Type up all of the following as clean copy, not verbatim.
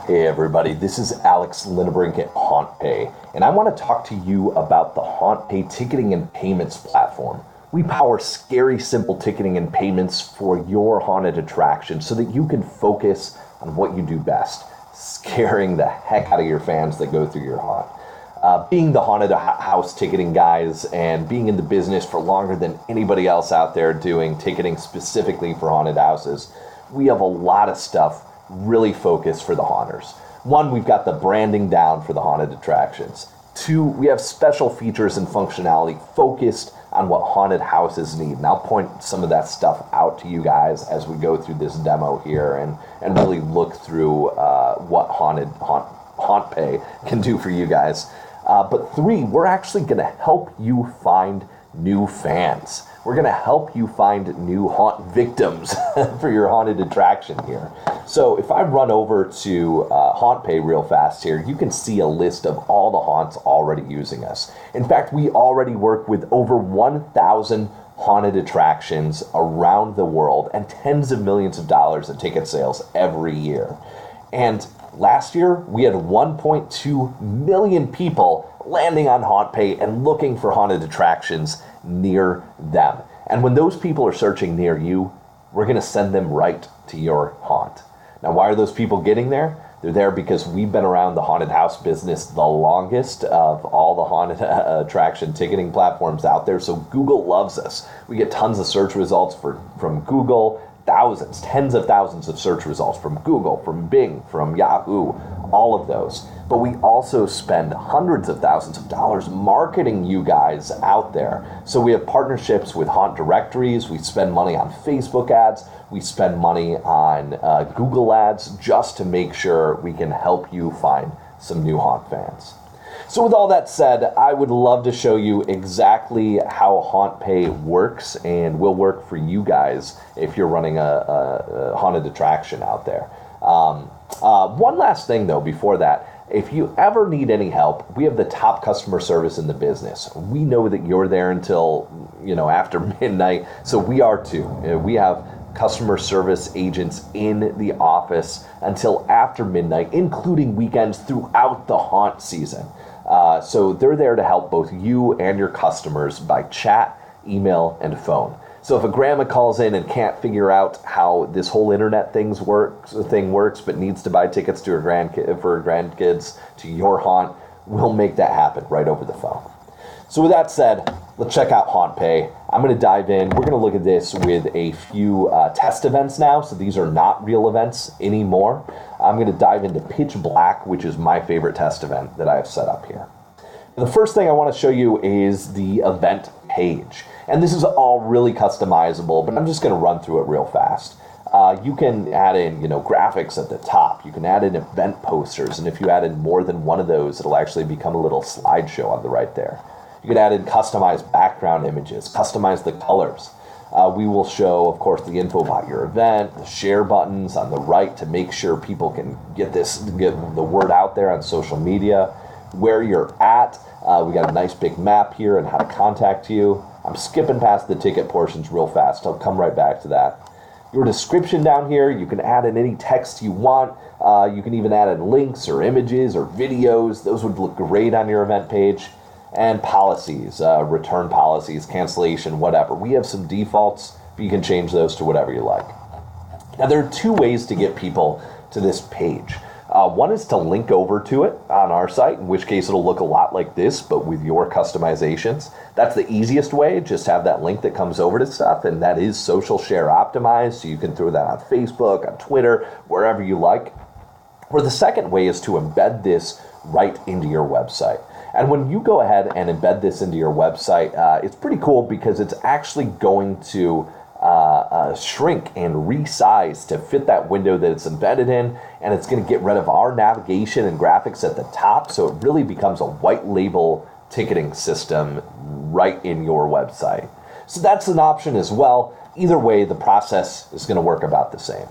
Hey everybody, this is Alex Linnebrink at HauntPay, and I want to talk to you about the HauntPay ticketing and payments platform. We power scary, simple ticketing and payments for your haunted attraction so that you can focus on what you do best, scaring the heck out of your fans that go through your haunt. Being the haunted house ticketing guys and being in the business for longer than anybody else out there doing ticketing specifically for haunted houses, we have a lot of stuff really focused for the haunters. One, we've got the branding down for the haunted attractions. Two, we have special features and functionality focused on what haunted houses need. And I'll point some of that stuff out to you guys as we go through this demo here and really look through what HauntPay can do for you guys. But three, we're actually going to help you find new fans. We're going to help you find new haunt victims for your haunted attraction here. So if I run over to HauntPay real fast here, you can see a list of all the haunts already using us. In fact, we already work with over 1,000 haunted attractions around the world and tens of millions of dollars in ticket sales every year. And last year, we had 1.2 million people landing on HauntPay and looking for haunted attractions near them. And when those people are searching near you, we're going to send them right to your haunt. Now, why are those people getting there? They're there because we've been around the haunted house business the longest of all the haunted attraction ticketing platforms out there. So Google loves us. We get tons of search results from Google, thousands, tens of thousands of search results from Google, from Bing, from Yahoo, all of those. But we also spend hundreds of thousands of dollars marketing you guys out there. So we have partnerships with haunt directories. We spend money on Facebook ads. We spend money on Google ads just to make sure we can help you find some new haunt fans. So with all that said, I would love to show you exactly how HauntPay works and will work for you guys if you're running a haunted attraction out there. One last thing though before that, if you ever need any help, we have the top customer service in the business. We know that you're there until, after midnight, so we are too. We have customer service agents in the office until after midnight, including weekends throughout the haunt season. So they're there to help both you and your customers by chat, email, and phone. So if a grandma calls in and can't figure out how this whole internet thing works, but needs to buy tickets to her grandkids to your haunt, we'll make that happen right over the phone. So with that said, let's check out HauntPay. I'm going to dive in. We're going to look at this with a few test events now. So these are not real events anymore. I'm going to dive into Pitch Black, which is my favorite test event that I have set up here. The first thing I want to show you is the event page. And this is all really customizable, but I'm just going to run through it real fast. You can add in, graphics at the top. You can add in event posters. And if you add in more than one of those, it'll actually become a little slideshow on the right there. You can add in customized background images, customize the colors. We will show, of course, the info about your event, the share buttons on the right to make sure people can get the word out there on social media, where you're at. We got a nice big map here and how to contact you. I'm skipping past the ticket portions real fast. I'll come right back to that. Your description down here, you can add in any text you want. You can even add in links or images or videos. Those would look great on your event page. And policies, return policies, cancellation, whatever. We have some defaults, but you can change those to whatever you like. Now, there are two ways to get people to this page. One is to link over to it on our site, in which case it'll look a lot like this, but with your customizations. That's the easiest way, just have that link that comes over to stuff, and that is social share optimized, so you can throw that on Facebook, on Twitter, wherever you like. Or the second way is to embed this right into your website. And when you go ahead and embed this into your website, it's pretty cool because it's actually going to shrink and resize to fit that window that it's embedded in, and it's going to get rid of our navigation and graphics at the top, so it really becomes a white label ticketing system right in your website. So that's an option as well. Either way, the process is going to work about the same.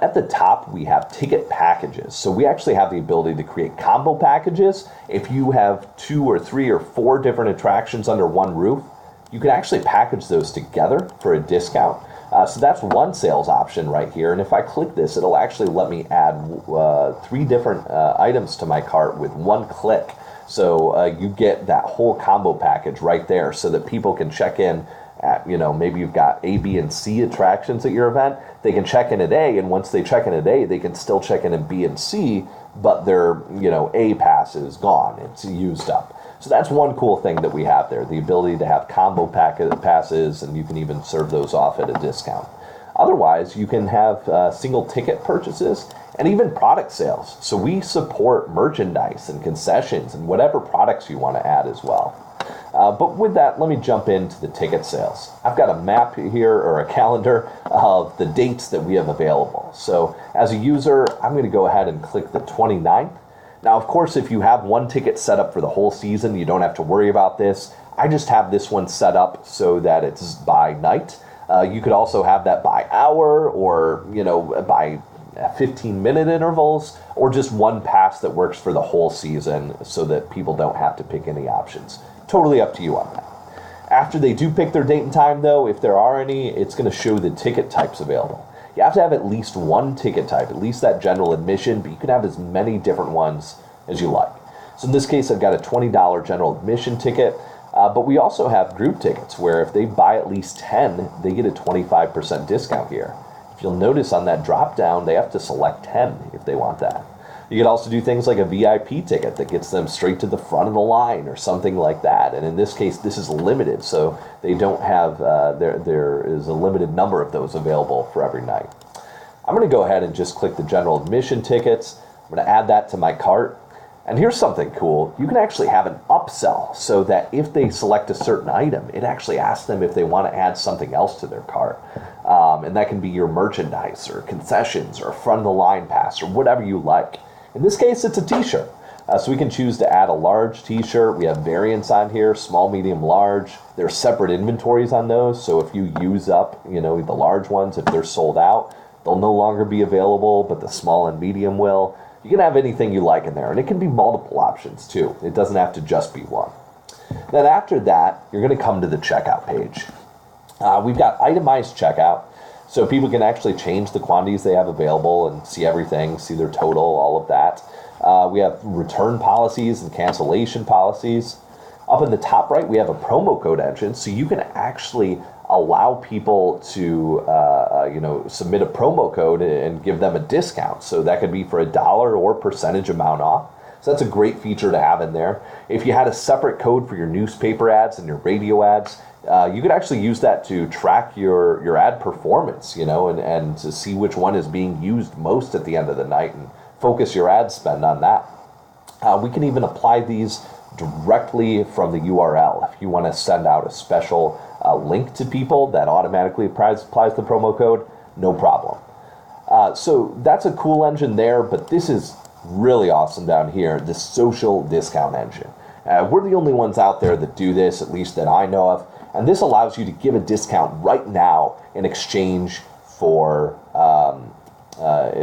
At the top, we have ticket packages. So we actually have the ability to create combo packages. If you have 2 or 3 or 4 different attractions under one roof, you can actually package those together for a discount. So that's one sales option right here. And if I click this, it'll actually let me add 3 different items to my cart with one click. So you get that whole combo package right there so that people can check in at, maybe you've got A, B, and C attractions at your event. They can check in at A, and once they check in at A, they can still check in at B and C, but their, A pass is gone. It's used up. So that's one cool thing that we have there, the ability to have combo passes, and you can even serve those off at a discount. Otherwise, you can have single ticket purchases and even product sales. So we support merchandise and concessions and whatever products you want to add as well. But with that, let me jump into the ticket sales. I've got a map here, or a calendar, of the dates that we have available. So as a user, I'm going to go ahead and click the 29th. Now, of course, if you have one ticket set up for the whole season, you don't have to worry about this. I just have this one set up so that it's by night. You could also have that by hour, or, by 15-minute intervals, or just one pass that works for the whole season so that people don't have to pick any options. Totally up to you on that. After they do pick their date and time, though, if there are any, it's going to show the ticket types available. You have to have at least one ticket type, at least that general admission, but you can have as many different ones as you like. So in this case, I've got a $20 general admission ticket, but we also have group tickets where if they buy at least 10, they get a 25% discount here. If you'll notice on that drop down, they have to select 10 if they want that. You could also do things like a VIP ticket that gets them straight to the front of the line or something like that. And in this case, this is limited, so they don't have, there is a limited number of those available for every night. I'm going to go ahead and just click the general admission tickets. I'm going to add that to my cart. And here's something cool. You can actually have an upsell so that if they select a certain item, it actually asks them if they want to add something else to their cart. And that can be your merchandise or concessions or front of the line pass or whatever you like. In this case, it's a t-shirt. So we can choose to add a large t-shirt. We have variants on here, small, medium, large. There are separate inventories on those. So if you use up, the large ones, if they're sold out, they'll no longer be available, but the small and medium will. You can have anything you like in there, and it can be multiple options too. It doesn't have to just be one. Then after that, you're going to come to the checkout page. We've got itemized checkout, so people can actually change the quantities they have available and see everything, see their total, all of that. We have return policies and cancellation policies. Up in the top right, we have a promo code engine, so you can actually allow people to submit a promo code and give them a discount. So that could be for $1 or percentage amount off. So that's a great feature to have in there. If you had a separate code for your newspaper ads and your radio ads, you could actually use that to track your ad performance, and to see which one is being used most at the end of the night and focus your ad spend on that. We can even apply these directly from the URL. If you want to send out a special link to people that automatically applies the promo code, no problem. So that's a cool engine there, but this is really awesome down here, the social discount engine. We're the only ones out there that do this, at least that I know of, and this allows you to give a discount right now in exchange for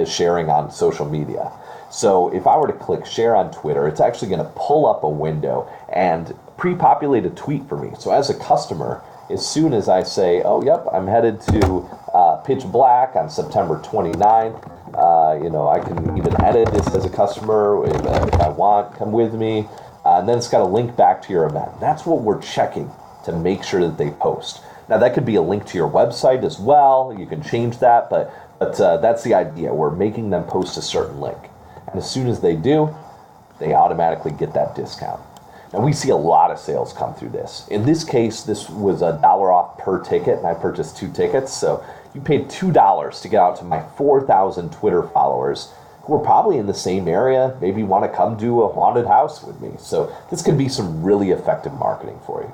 sharing on social media. So if I were to click share on Twitter, it's actually going to pull up a window and pre-populate a tweet for me. So as a customer, as soon as I say, oh, yep, I'm headed to Pitch Black on September 29th, I can even edit this as a customer if I want, come with me. And then it's got a link back to your event. That's what we're checking to make sure that they post. Now, that could be a link to your website as well. You can change that, but that's the idea. We're making them post a certain link. And as soon as they do, they automatically get that discount. And we see a lot of sales come through this. In this case, this was $1 off per ticket, and I purchased 2 tickets. So you paid $2 to get out to my 4,000 Twitter followers who are probably in the same area, maybe want to come do a haunted house with me. So this could be some really effective marketing for you.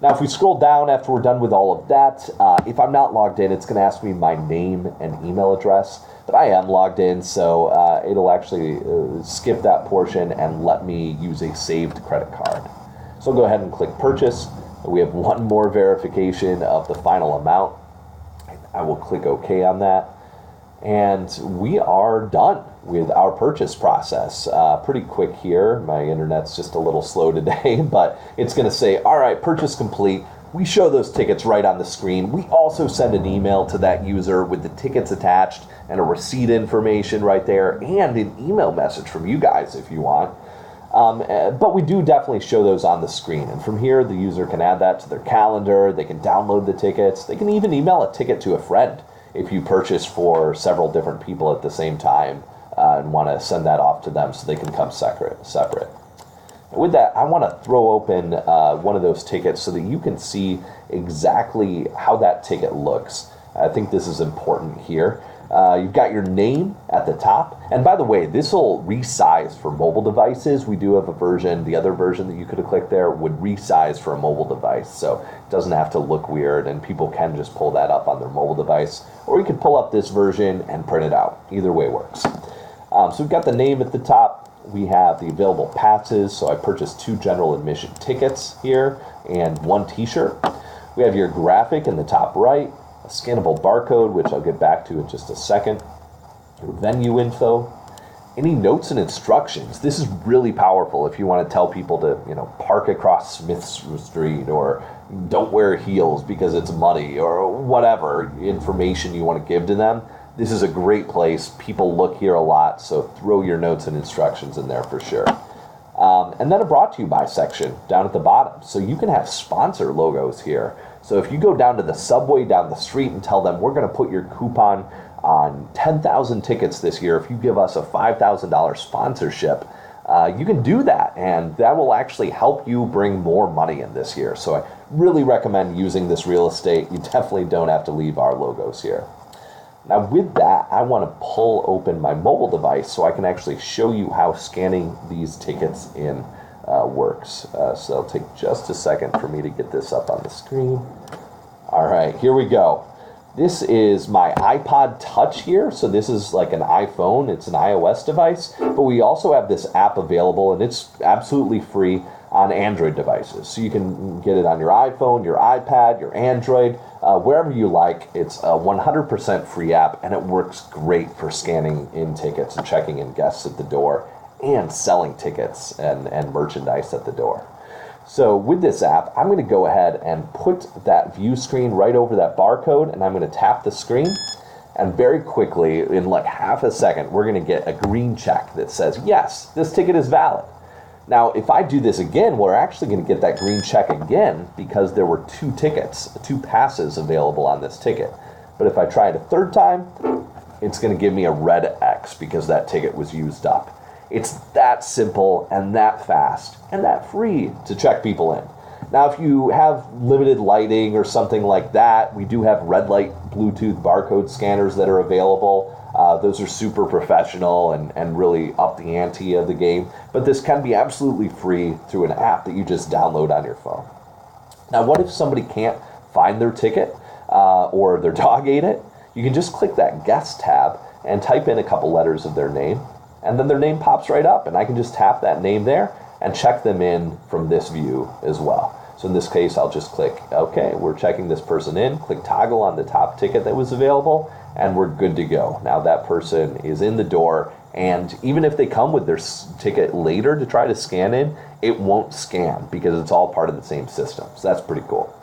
Now, if we scroll down after we're done with all of that, if I'm not logged in, it's going to ask me my name and email address. But I am logged in, so it'll actually skip that portion and let me use a saved credit card. So I'll go ahead and click purchase. We have one more verification of the final amount. I will click OK on that. And we are done with our purchase process. Pretty quick here. My internet's just a little slow today, but it's going to say, all right, purchase complete. We show those tickets right on the screen. We also send an email to that user with the tickets attached and a receipt information right there, and an email message from you guys if you want. But we do definitely show those on the screen. And from here, the user can add that to their calendar. They can download the tickets. They can even email a ticket to a friend if you purchase for several different people at the same time and want to send that off to them so they can come separate. With that, I want to throw open one of those tickets so that you can see exactly how that ticket looks. I think this is important here. You've got your name at the top. And by the way, this will resize for mobile devices. We do have a version, the other version that you could have clicked there would resize for a mobile device. So it doesn't have to look weird, and people can just pull that up on their mobile device. Or you could pull up this version and print it out. Either way works. So we've got the name at the top. We have the available passes, so I purchased 2 general admission tickets here and 1 t-shirt. We have your graphic in the top right, a scannable barcode, which I'll get back to in just a second, your venue info, any notes and instructions. This is really powerful if you want to tell people to, park across Smith Street, or don't wear heels because it's muddy, or whatever information you want to give to them. This is a great place. People look here a lot, so throw your notes and instructions in there for sure. And then a brought to you by section down at the bottom. So you can have sponsor logos here. So if you go down to the subway down the street and tell them, we're going to put your coupon on 10,000 tickets this year if you give us a $5,000 sponsorship, you can do that, and that will actually help you bring more money in this year. So I really recommend using this real estate. You definitely don't have to leave our logos here. Now with that, I want to pull open my mobile device so I can actually show you how scanning these tickets in works. So it'll take just a second for me to get this up on the screen. All right, here we go. This is my iPod Touch here. So this is like an iPhone. It's an iOS device, but we also have this app available, and it's absolutely free on Android devices. So you can get it on your iPhone, your iPad, your Android, wherever you like. It's a 100% free app, and it works great for scanning in tickets and checking in guests at the door and selling tickets and merchandise at the door. So with this app, I'm going to go ahead and put that view screen right over that barcode, and I'm going to tap the screen. And very quickly, in like half a second, we're going to get a green check that says, yes, this ticket is valid. Now, if I do this again, we're actually going to get that green check again because there were 2 tickets, 2 passes available on this ticket. But if I try it a third time, it's going to give me a red X because that ticket was used up. It's that simple and that fast and that free to check people in. Now, if you have limited lighting or something like that, we do have red light Bluetooth barcode scanners that are available. Those are super professional and really up the ante of the game. But this can be absolutely free through an app that you just download on your phone. Now, what if somebody can't find their ticket or their dog ate it? You can just click that guest tab and type in a couple letters of their name, and then their name pops right up, and I can just tap that name there and check them in from this view as well. So in this case, I'll just click, okay, we're checking this person in, click toggle on the top ticket that was available, and we're good to go. Now that person is in the door, and even if they come with their ticket later to try to scan in, it won't scan because it's all part of the same system. So that's pretty cool.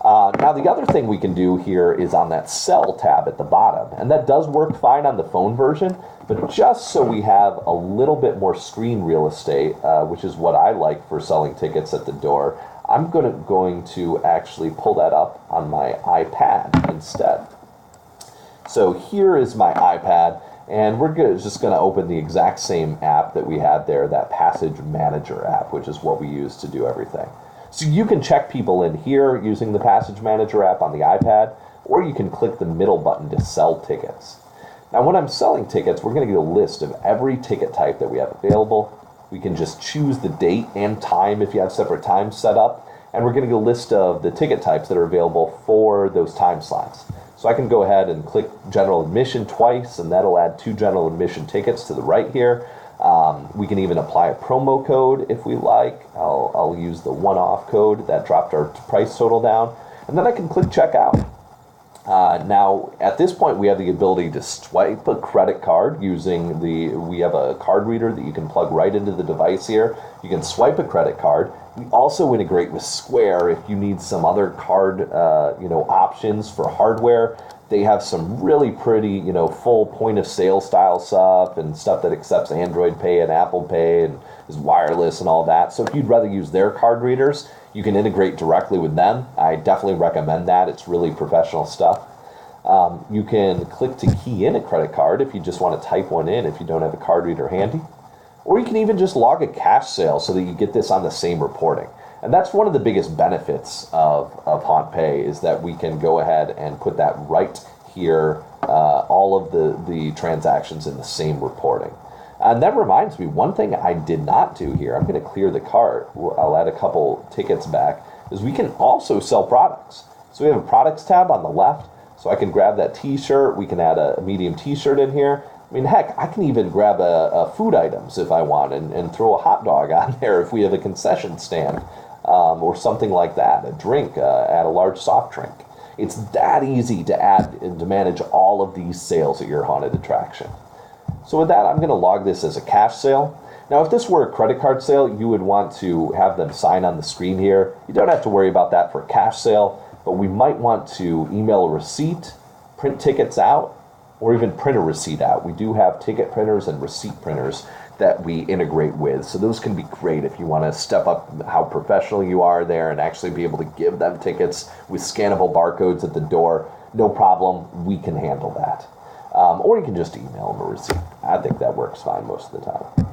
Now the other thing we can do here is on that sell tab at the bottom, and that does work fine on the phone version, but just so we have a little bit more screen real estate, which is what I like for selling tickets at the door, I'm going to actually pull that up on my iPad instead. So here is my iPad, and we're just going to open the exact same app that we had there, that Passage Manager app, which is what we use to do everything. So you can check people in here using the Passage Manager app on the iPad, or you can click the middle button to sell tickets. Now when I'm selling tickets, we're going to get a list of every ticket type that we have available. We can just choose the date and time if you have separate times set up, and we're going to get a list of the ticket types that are available for those time slots. So I can go ahead and click general admission twice, and that'll add 2 general admission tickets to the right here. We can even apply a promo code if we like. I'll use the one-off code that dropped our price total down, and then I can click checkout. Now, at this point, we have the ability to swipe a credit card using we have a card reader that you can plug right into the device here. You can swipe a credit card. We also integrate with Square if you need some other card, options for hardware. They have some really pretty, full point of sale style stuff and stuff that accepts Android Pay and Apple Pay and is wireless and all that. So if you'd rather use their card readers, you can integrate directly with them. I definitely recommend that. It's really professional stuff. You can click to key in a credit card if you just want to type one in if you don't have a card reader handy. Or you can even just log a cash sale so that you get this on the same reporting. And that's one of the biggest benefits of HauntPay is that we can go ahead and put that right here, all of the transactions in the same reporting. And that reminds me, one thing I did not do here, I'm going to clear the cart, I'll add a couple tickets back, is we can also sell products. So we have a products tab on the left, so I can grab that t-shirt, we can add a medium t-shirt in here. I mean, heck, I can even grab a food items if I want and throw a hot dog on there if we have a concession stand or something like that, a drink, add a large soft drink. It's that easy to add and to manage all of these sales at your haunted attraction. So with that, I'm going to log this as a cash sale. Now, if this were a credit card sale, you would want to have them sign on the screen here. You don't have to worry about that for a cash sale, but we might want to email a receipt, print tickets out, or even print a receipt out. We do have ticket printers and receipt printers that we integrate with. So those can be great if you want to step up how professional you are there and actually be able to give them tickets with scannable barcodes at the door. No problem, we can handle that. Or you can just email them a receipt. I think that works fine most of the time.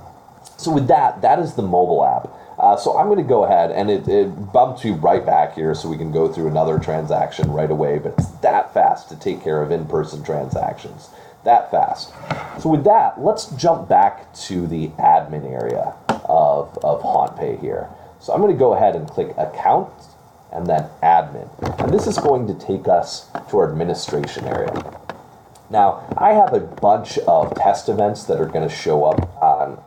So with that is the mobile app. So I'm going to go ahead and it bumps you right back here so we can go through another transaction right away, but it's that fast to take care of in-person transactions. That fast. So with that, let's jump back to the admin area of HauntPay here. So I'm going to go ahead and click Account and then Admin. And this is going to take us to our administration area. Now, I have a bunch of test events that are going to show up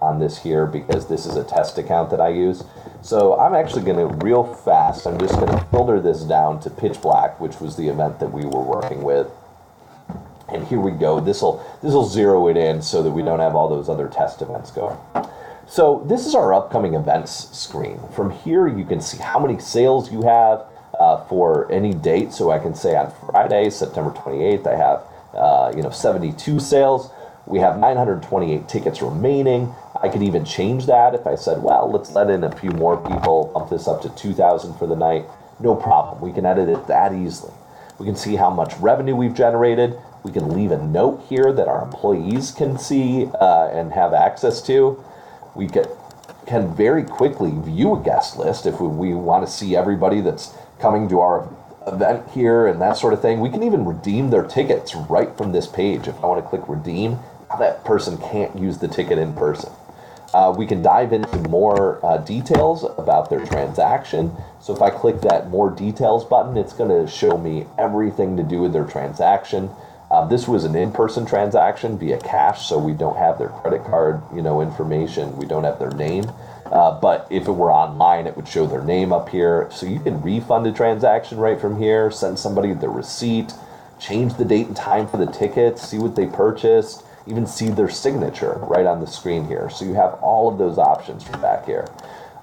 on this here because this is a test account that I use. So I'm actually going to, real fast, I'm just going to filter this down to Pitch Black, which was the event that we were working with. And here we go. This'll zero it in so that we don't have all those other test events going. So this is our upcoming events screen. From here, you can see how many sales you have for any date. So I can say on Friday, September 28th, I have 72 sales. We have 928 tickets remaining. I could even change that if I said, well, let's let in a few more people, bump this up to 2,000 for the night. No problem. We can edit it that easily. We can see how much revenue we've generated. We can leave a note here that our employees can see and have access to. We can very quickly view a guest list if we want to see everybody that's coming to our event here and that sort of thing. We can even redeem their tickets right from this page. If I want to click redeem, that person can't use the ticket in person. We can dive into more details about their transaction. So if I click that more details button, it's going to show me everything to do with their transaction. This was an in-person transaction via cash, so we don't have their credit card, information. We don't have their name. But if it were online, it would show their name up here. So you can refund a transaction right from here, send somebody the receipt, change the date and time for the tickets, see what they purchased, even see their signature right on the screen here. So you have all of those options from back here.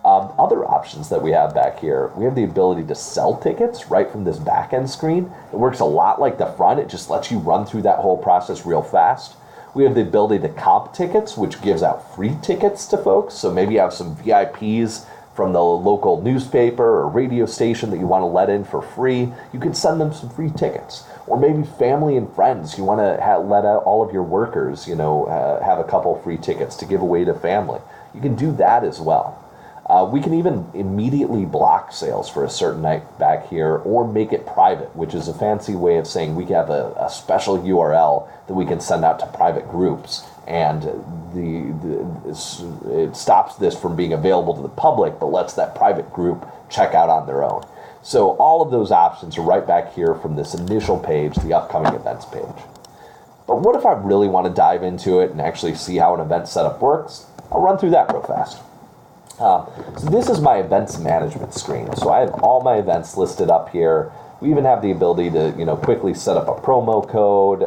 Other options that we have back here, we have the ability to sell tickets right from this back end screen. It works a lot like the front. It just lets you run through that whole process real fast. We have the ability to comp tickets, which gives out free tickets to folks. So maybe you have some VIPs from the local newspaper or radio station that you want to let in for free. You can send them some free tickets. Or maybe family and friends. You want to let out all of your workers, have a couple free tickets to give away to family. You can do that as well. We can even immediately block sales for a certain night back here or make it private, which is a fancy way of saying we have a special URL that we can send out to private groups. And it stops this from being available to the public, but lets that private group check out on their own. So all of those options are right back here from this initial page, the upcoming events page. But what if I really want to dive into it and actually see how an event setup works? I'll run through that real fast. So this is my events management screen. So I have all my events listed up here. We even have the ability to, quickly set up a promo code,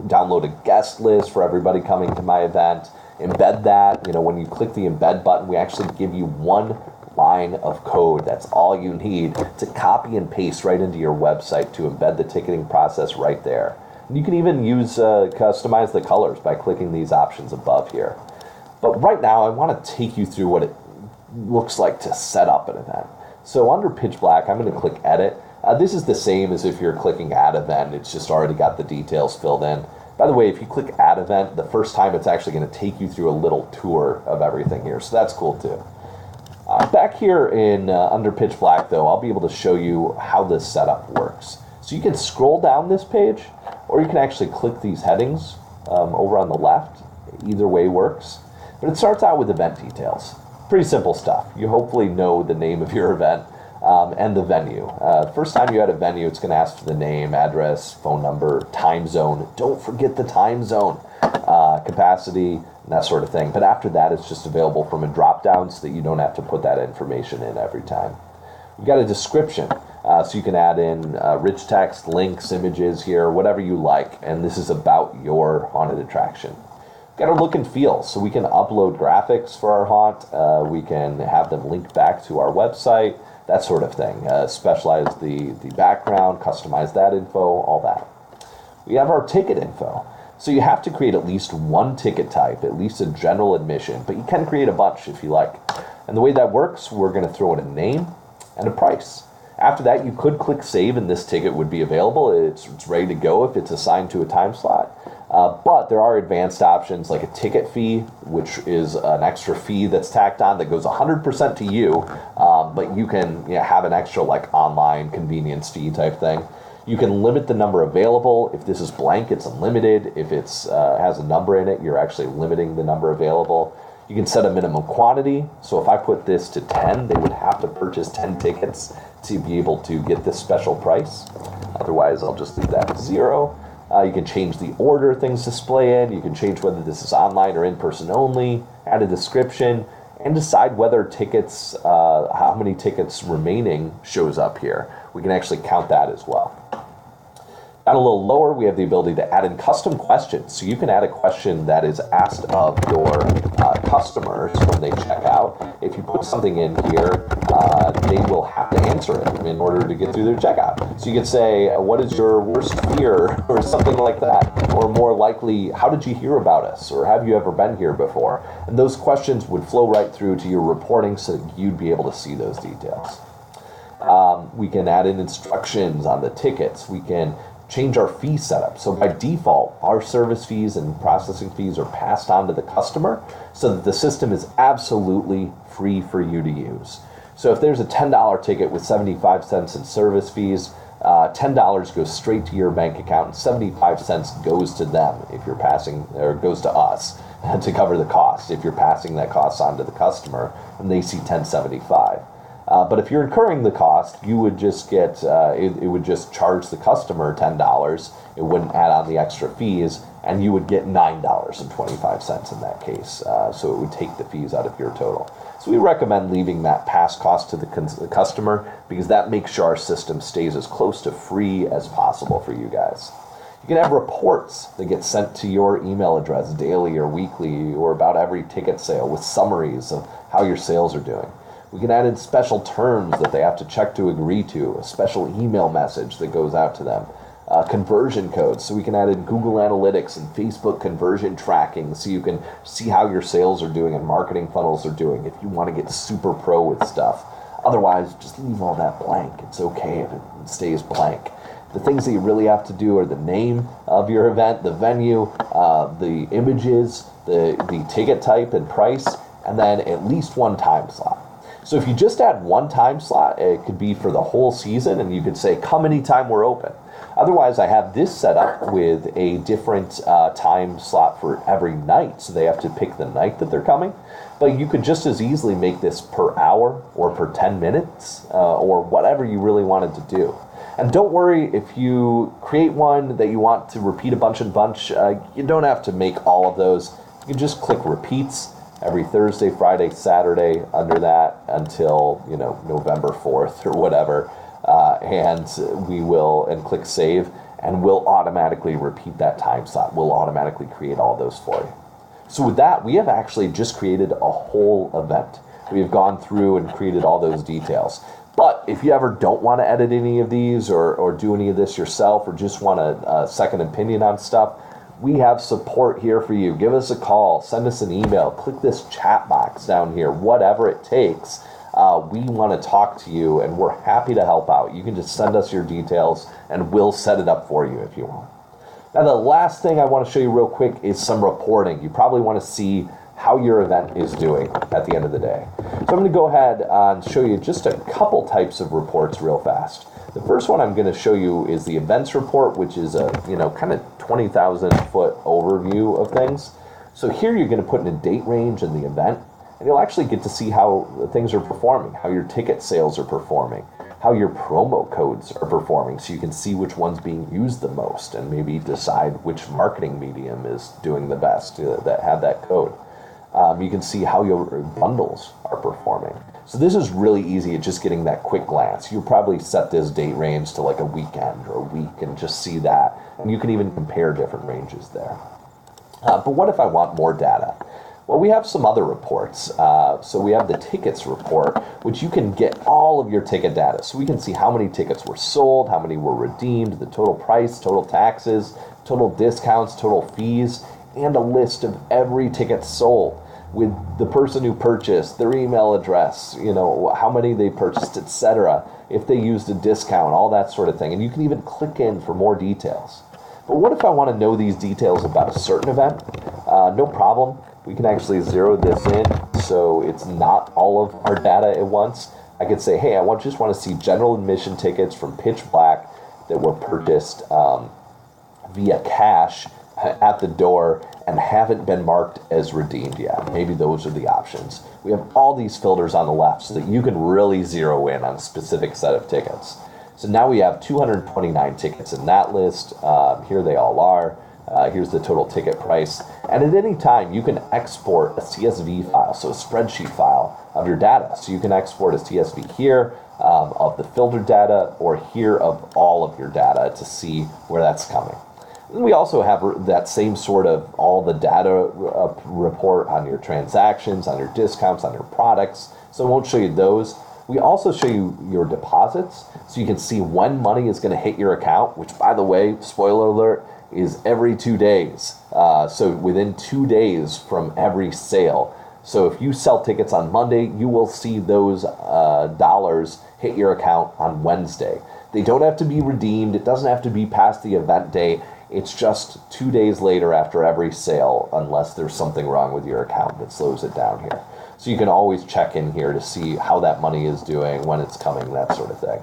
download a guest list for everybody coming to my event, embed that. When you click the embed button, we actually give you one line of code. That's all you need to copy and paste right into your website to embed the ticketing process right there. And you can even customize the colors by clicking these options above here. But right now, I want to take you through what it looks like to set up an event. So under Pitch Black, I'm going to click Edit. This is the same as if you're clicking Add Event. It's just already got the details filled in. By the way, if you click Add Event, the first time it's actually going to take you through a little tour of everything here. So that's cool too. Back here in under Pitch Black, though, I'll be able to show you how this setup works. So you can scroll down this page, or you can actually click these headings over on the left. Either way works. But it starts out with event details. Pretty simple stuff. You hopefully know the name of your event and the venue. First time you add a venue, it's going to ask for the name, address, phone number, time zone. Don't forget the time zone, capacity, and that sort of thing. But after that, it's just available from a drop-down so that you don't have to put that information in every time. We've got a description, so you can add in rich text, links, images here, whatever you like. And this is about your haunted attraction. Got a look and feel, so we can upload graphics for our haunt. We can have them linked back to our website, that sort of thing. Specialize the background, customize that info, all that. We have our ticket info. So you have to create at least one ticket type, at least a general admission, but you can create a bunch if you like. And the way that works, we're going to throw in a name and a price. After that, you could click save and this ticket would be available. It's ready to go if it's assigned to a time slot. But there are advanced options like a ticket fee, which is an extra fee that's tacked on that goes 100% to you, but you can have an extra like online convenience fee type thing. You can limit the number available. If this is blank, it's unlimited. If it's has a number in it, you're actually limiting the number available. You can set a minimum quantity. So if I put this to 10, they would have to purchase 10 tickets to be able to get this special price. Otherwise, I'll just leave that to 0. You can change the order things display in. You can change whether this is online or in-person only, add a description, and decide whether tickets, how many tickets remaining shows up here. We can actually count that as well. Down a little lower, we have the ability to add in custom questions. So you can add a question that is asked of your customers when they check out. If you put something in here, they will have to answer it in order to get through their checkout. So you could say, what is your worst fear, or something like that. Or more likely, how did you hear about us? Or have you ever been here before? And those questions would flow right through to your reporting so that you'd be able to see those details. We can add in instructions on the tickets. We can change our fee setup. So by default, our service fees and processing fees are passed on to the customer so that the system is absolutely free for you to use. So if there's a $10 ticket with 75 cents in service fees, $10 goes straight to your bank account and 75 cents goes to them if you're passing, or goes to us to cover the cost if you're passing that cost on to the customer and they see $10.75. But if you're incurring the cost, you would just get, it would just charge the customer $10. It wouldn't add on the extra fees, and you would get $9.25 in that case. So it would take the fees out of your total. So we recommend leaving that pass cost to the customer because that makes sure our system stays as close to free as possible for you guys. You can have reports that get sent to your email address daily or weekly or about every ticket sale with summaries of how your sales are doing. We can add in special terms that they have to check to agree to, a special email message that goes out to them, conversion codes, so we can add in Google Analytics and Facebook conversion tracking so you can see how your sales are doing and marketing funnels are doing if you want to get super pro with stuff. Otherwise, just leave all that blank. It's okay if it stays blank. The things that you really have to do are the name of your event, the venue, the images, the ticket type and price, and then at least one time slot. So if you just add one time slot, it could be for the whole season, and you could say, come anytime we're open. Otherwise, I have this set up with a different time slot for every night, so they have to pick the night that they're coming. But you could just as easily make this per hour or per 10 minutes or whatever you really wanted to do. And don't worry if you create one that you want to repeat a bunch, you don't have to make all of those. You can just click repeats every Thursday, Friday, Saturday under that until, November 4th or whatever. and we will, and click save, and we'll automatically repeat that time slot. We'll automatically create all those for you. So with that, we have actually just created a whole event. We have gone through and created all those details. But if you ever don't want to edit any of these or do any of this yourself, or just want a second opinion on stuff, we have support here for you. Give us a call, send us an email, click this chat box down here, whatever it takes. We want to talk to you, and we're happy to help out. You can just send us your details, and we'll set it up for you if you want. Now, the last thing I want to show you real quick is some reporting. You probably want to see how your event is doing at the end of the day. So I'm going to go ahead and show you just a couple types of reports real fast. The first one I'm going to show you is the events report, which is a kind of 20,000 foot overview of things. So here you're going to put in a date range in the event, and you'll actually get to see how things are performing, how your ticket sales are performing, how your promo codes are performing, so you can see which one's being used the most and maybe decide which marketing medium is doing the best that have that code. You can see how your bundles are performing. So this is really easy at just getting that quick glance. You probably set this date range to like a weekend or a week and just see that. And you can even compare different ranges there. But what if I want more data? Well, we have some other reports. So we have the tickets report, which you can get all of your ticket data. So we can see how many tickets were sold, how many were redeemed, the total price, total taxes, total discounts, total fees, and a list of every ticket sold with the person who purchased, their email address, how many they purchased, etc. If they used a discount, all that sort of thing. And you can even click in for more details. But what if I want to know these details about a certain event? No problem. We can actually zero this in so it's not all of our data at once. I could say, hey, just want to see general admission tickets from Pitch Black that were purchased via cash at the door and haven't been marked as redeemed yet. Maybe those are the options. We have all these filters on the left so that you can really zero in on a specific set of tickets. So now we have 229 tickets in that list. Here they all are. Here's the total ticket price. And at any time, you can export a CSV file, so a spreadsheet file of your data. So you can export a CSV here of the filtered data, or here of all of your data to see where that's coming. We also have that same sort of all the data report on your transactions, on your discounts, on your products. So I won't show you those. We also show you your deposits, so you can see when money is going to hit your account, which, by the way, spoiler alert, is every 2 days. So within 2 days from every sale. So if you sell tickets on Monday, you will see those dollars hit your account on Wednesday. They don't have to be redeemed. It doesn't have to be past the event date. It's just 2 days later after every sale, unless there's something wrong with your account that slows it down here. So you can always check in here to see how that money is doing, when it's coming, that sort of thing.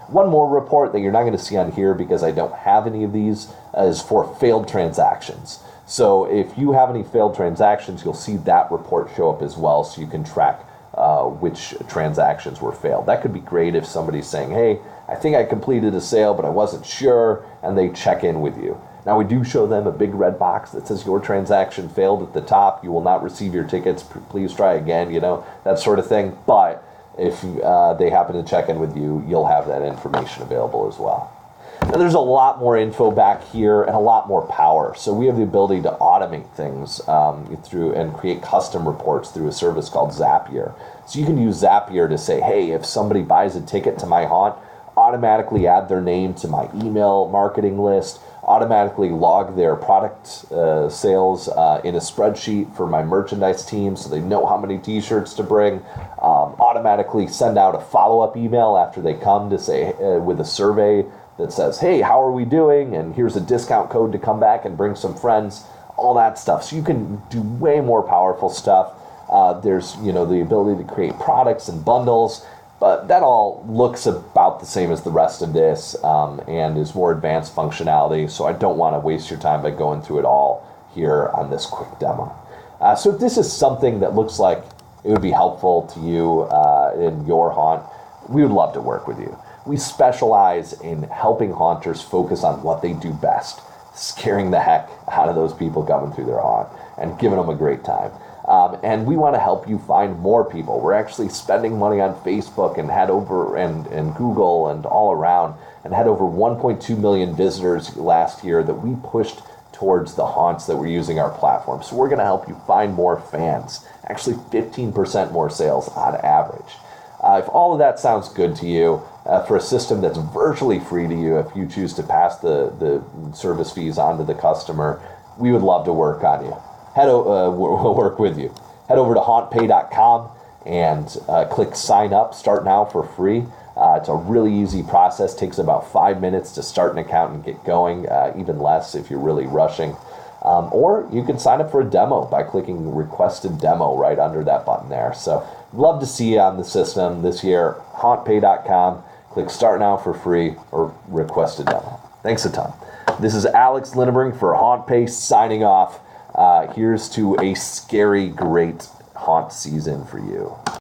One more report that you're not going to see on here because I don't have any of these is for failed transactions. So if you have any failed transactions, you'll see that report show up as well, so you can track which transactions were failed. That could be great if somebody's saying, hey, I think I completed a sale, but I wasn't sure, and they check in with you. Now, we do show them a big red box that says your transaction failed at the top. You will not receive your tickets. Please try again, that sort of thing. But if they happen to check in with you, you'll have that information available as well. Now, there's a lot more info back here and a lot more power. So we have the ability to automate things through and create custom reports through a service called Zapier. So you can use Zapier to say, hey, if somebody buys a ticket to my haunt, automatically add their name to my email marketing list, automatically log their product sales in a spreadsheet for my merchandise team so they know how many t-shirts to bring, automatically send out a follow-up email after they come to say with a survey that says, hey, how are we doing? And here's a discount code to come back and bring some friends, all that stuff. So you can do way more powerful stuff. There's the ability to create products and bundles. But that all looks about the same as the rest of this and is more advanced functionality. So I don't want to waste your time by going through it all here on this quick demo. So if this is something that looks like it would be helpful to you in your haunt, we would love to work with you. We specialize in helping haunters focus on what they do best, scaring the heck out of those people coming through their haunt and giving them a great time. And we want to help you find more people. We're actually spending money on Facebook and and Google and all around, and had over 1.2 million visitors last year that we pushed towards the haunts that were using our platform. So we're going to help you find more fans, actually 15% more sales on average. If all of that sounds good to you, for a system that's virtually free to you, if you choose to pass the service fees on to the customer, we would love to work on you. We'll work with you. Head over to HauntPay.com and click sign up. Start now for free. It's a really easy process. Takes about 5 minutes to start an account and get going, even less if you're really rushing. Or you can sign up for a demo by clicking requested demo right under that button there. So love to see you on the system this year. HauntPay.com. Click start now for free or request a demo. Thanks a ton. This is Alex Linnebrink for HauntPay signing off. Here's to a scary, great haunt season for you.